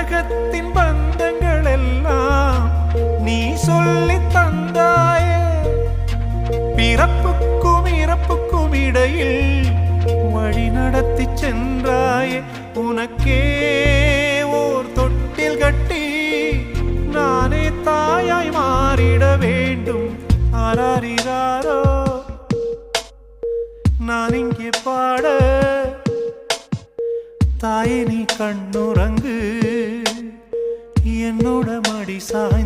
உலகத்தின் பந்தங்கள் எல்லாம் நீ சொல்லி தந்தாயே. பிறப்புக்கும் இறப்புக்கும் இடையில் வழி நடத்தி சென்றாயே. உனக்கே ஓர் தொட்டில் கட்டி நானே தாயாய் மாறிட வேண்டும். ஆராரிராரோ நான் இங்கே பாட, தாயே நீ கண்ணுறங்கு என்னோட மடி சாய.